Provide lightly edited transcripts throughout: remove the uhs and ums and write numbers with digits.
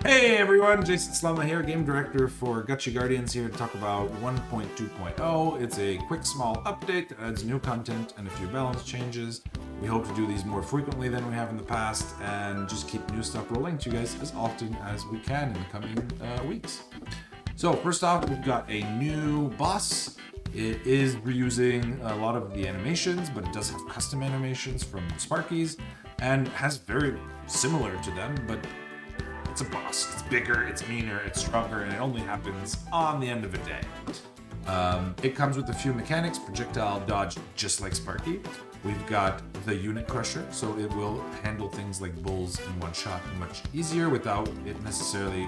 Hey everyone, Jason Slama here, Game Director for Gotchi Guardians, here to talk about 1.2.0. It's a quick small update that adds new content and a few balance changes. We hope to do these more frequently than we have in the past and just keep new stuff rolling to you guys as often as we can in the coming weeks. So first off, we've got a new boss. It is reusing a lot of the animations, but it does have custom animations from Sparky's and has very similar to them, but it's a boss. It's bigger, it's meaner, it's stronger, and it only happens on the end of a day. It comes with a few mechanics, projectile dodge, just like Sparky. We've got the unit crusher, so it will handle things like bulls in one shot much easier without it necessarily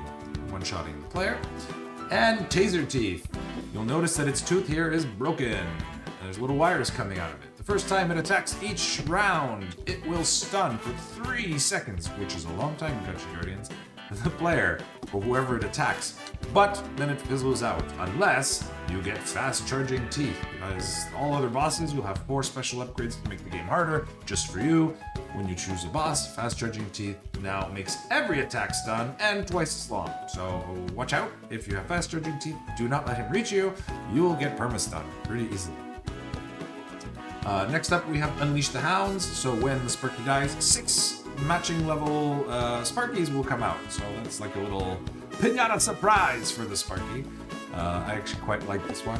one-shotting the player. And taser teeth. You'll notice that its tooth here is broken. And there's little wires coming out of it. The first time it attacks each round, it will stun for 3 seconds, which is a long time in Gotchi Guardians, the player or whoever it attacks, but then it fizzles out unless you get fast charging teeth, because all other bosses you'll have 4 special upgrades to make the game harder just for you. When you choose a boss, fast charging teeth now makes every attack stun and twice as long, so watch out. If you have fast charging teeth, do not let him reach you. You will get perma-stun pretty easily. Next up, we have Unleash the Hounds. So when the Sparky dies, 6 matching level Sparkies will come out. So that's like a little pinata surprise for the Sparky. I actually quite like this one.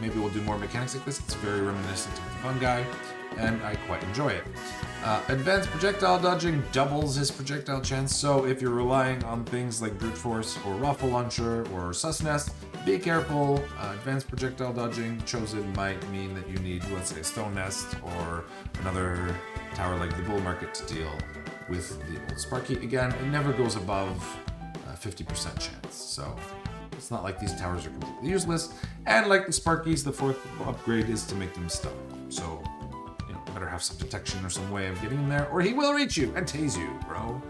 Maybe we'll do more mechanics like this. It's very reminiscent of the Fun Guy, and I quite enjoy it. Advanced projectile dodging doubles his projectile chance, so if you're relying on things like brute force or rifle launcher or sus nest, be careful. Advanced projectile dodging chosen might mean that you need, let's say, a stone nest or another tower like the bull market to deal with the Ol Sparky. Again, it never goes above 50% chance, so it's not like these towers are completely useless. And like the Sparkies, the 4th upgrade is to make them stun. So better have some detection or some way of getting him there, or he will reach you and tase you, bro.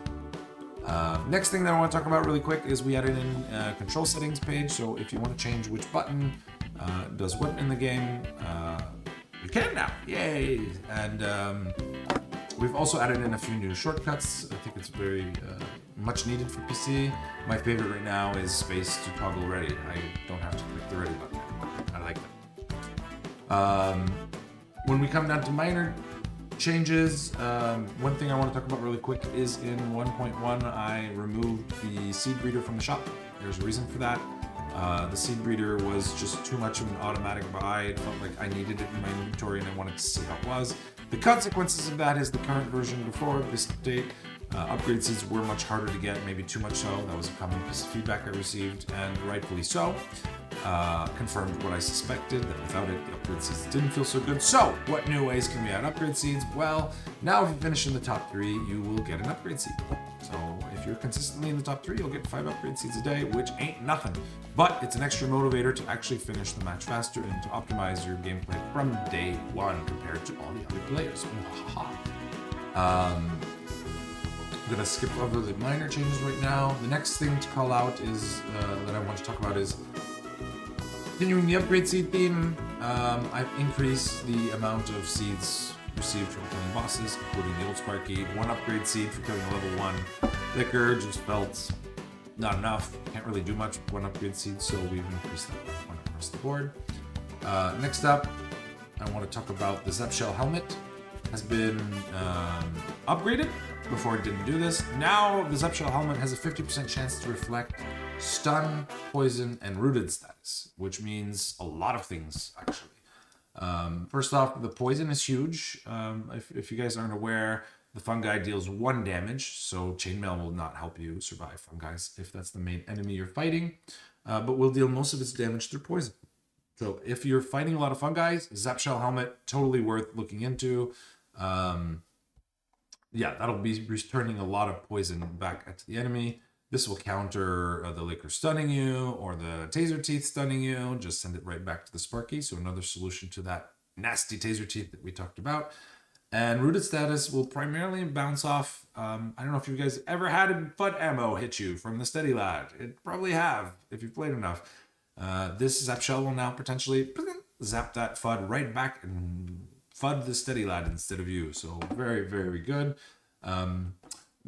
Next thing that I want to talk about really quick is we added in a control settings page, so if you want to change which button does what in the game, you can now. Yay! And we've also added in a few new shortcuts. I think it's very much needed for PC. My favorite right now is space to toggle ready. I don't have to click the ready button. I like that. When we come down to minor changes, one thing I want to talk about really quick is in 1.1, I removed the seed breeder from the shop. There's a reason for that. The seed breeder was just too much of an automatic buy. It felt like I needed it in my inventory and I wanted to see how it was. The consequences of that is the current version before this update. Upgrade seeds were much harder to get, maybe too much so. That was a common piece of feedback I received, and rightfully so. Confirmed what I suspected, that without it, the upgrade seeds didn't feel so good. So, what new ways can we add upgrade seeds? Well, now if you finish in the top 3, you will get an upgrade seed. So, if you're consistently in the top 3, you'll get 5 upgrade seeds a day, which ain't nothing. But it's an extra motivator to actually finish the match faster and to optimize your gameplay from day 1 compared to all the other players. I'm gonna skip over the minor changes right now. The next thing to call out is that I want to talk about is continuing the upgrade seed theme. I've increased the amount of seeds received from killing bosses, including the Ol Sparky. 1 upgrade seed for killing a level 1 liquor just felt not enough. Can't really do much with 1 upgrade seed, so we've increased that one across the board. Next up, I want to talk about the Zap Shell helmet. Has been upgraded. Before it didn't do this. Now the Zap Shell helmet has a 50% chance to reflect stun, poison, and rooted status, which means a lot of things actually. First off, the poison is huge. If you guys aren't aware, the fungi deals 1 damage, so chainmail will not help you survive fungi if that's the main enemy you're fighting, but will deal most of its damage through poison. So if you're fighting a lot of fungi, Zap Shell helmet totally worth looking into. Yeah, that'll be returning a lot of poison back at the enemy. This will counter the liquor stunning you or the taser teeth stunning you. Just send it right back to the Sparky. So another solution to that nasty taser teeth that we talked about. And rooted status will primarily bounce off. I don't know if you guys ever had a FUD ammo hit you from the Steady Lad. It probably have if you've played enough. This Zap Shell will now potentially zap that FUD right back and FUD the Steady Lad instead of you. So very, very good.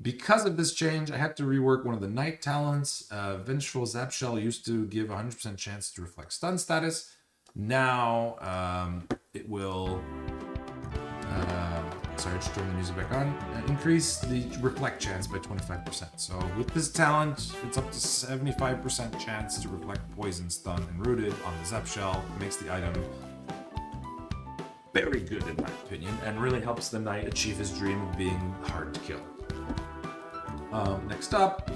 Because of this change, I had to rework one of the knight talents. Vengeful Zap Shell used to give 100% chance to reflect stun status. Now it will... sorry, just turn the music back on. Increase the reflect chance by 25%. So with this talent, it's up to 75% chance to reflect poison, stun, and rooted on the Zap Shell. It makes the item very good in my opinion, and really helps the knight achieve his dream of being hard to kill. Next up,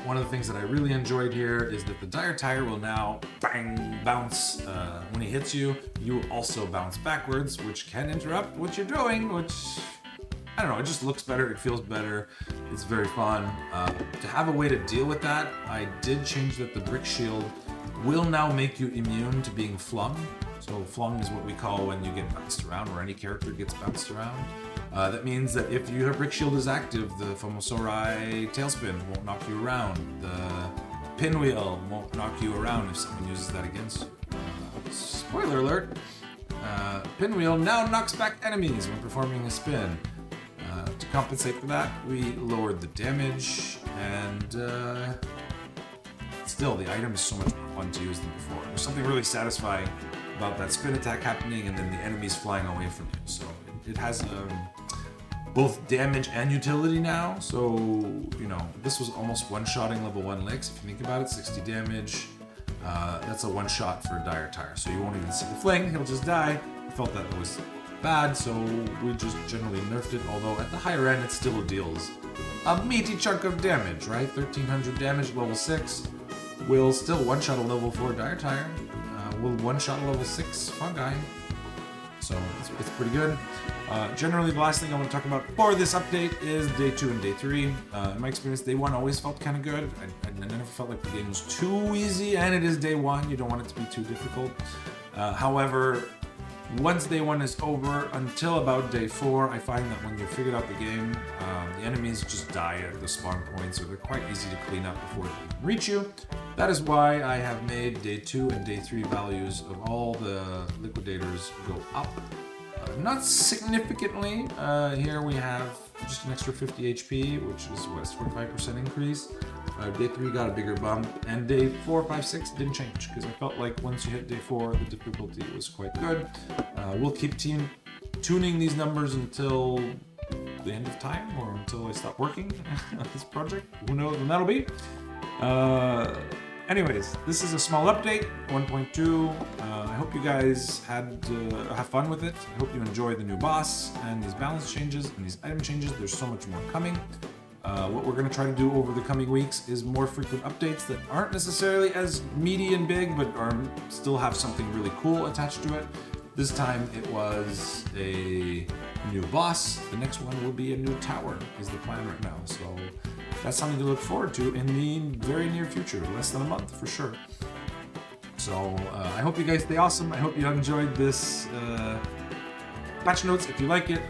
one of the things that I really enjoyed here is that the Dire Tire will now bounce when he hits you. You will also bounce backwards, which can interrupt what you're doing, which, I don't know, it just looks better, it feels better, it's very fun. To have a way to deal with that, I did change that the Brick Shield will now make you immune to being flung. So flung is what we call when you get bounced around, or any character gets bounced around. That means that if your Brick Shield is active, the Fomosorai Tailspin won't knock you around. The Pinwheel won't knock you around if someone uses that against you. Spoiler alert! Pinwheel now knocks back enemies when performing a spin. To compensate for that, we lowered the damage, and still, the item is so much more fun to use than before. There's something really satisfying about that spin attack happening and then the enemies flying away from you. So it has both damage and utility now. So, you know, this was almost one-shotting level 1 licks. If you think about it, 60 damage. That's a one-shot for a Dire Tire. So you won't even see the fling, he'll just die. I felt that was bad, so we just generally nerfed it. Although at the higher end, it still deals a meaty chunk of damage, right? 1300 damage, level 6. Will still one-shot a level 4 Dire Tire. Will one-shot a level 6 Fungi. So it's pretty good. Generally, the last thing I want to talk about for this update is day 2 and day 3. In my experience, day 1 always felt kind of good. I never felt like the game was too easy, and it is day 1. You don't want it to be too difficult. However, once day 1 is over, until about day 4, I find that when you figured out the game, the enemies just die at the spawn points, or they're quite easy to clean up before they even reach you. That is why I have made day 2 and day 3 values of all the liquidators go up. Not significantly. Here we have just an extra 50 HP, which is what, 45% increase. Day 3 got a bigger bump, and day 4, 5, 6 didn't change, because I felt like once you hit day 4, the difficulty was quite good. We'll keep tuning these numbers until the end of time, or until I stop working on this project. Who knows when that'll be? Anyways, this is a small update, 1.2. I hope you guys have fun with it. I hope you enjoy the new boss and these balance changes and these item changes. There's so much more coming. What we're going to try to do over the coming weeks is more frequent updates that aren't necessarily as meaty and big, but still have something really cool attached to it. This time it was a new boss. The next one will be a new tower, is the plan right now. So that's something to look forward to in the very near future, less than a month for sure. So I hope you guys stay awesome. I hope you enjoyed this patch notes. If you like it,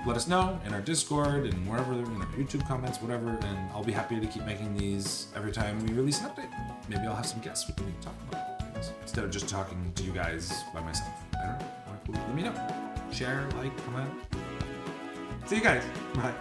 let us know in our Discord and wherever, in our YouTube comments, whatever, and I'll be happy to keep making these every time we release an update. Maybe I'll have some guests we can talk about things instead of just talking to you guys by myself. I don't know. Let me know. Share, like, comment. See you guys. Bye.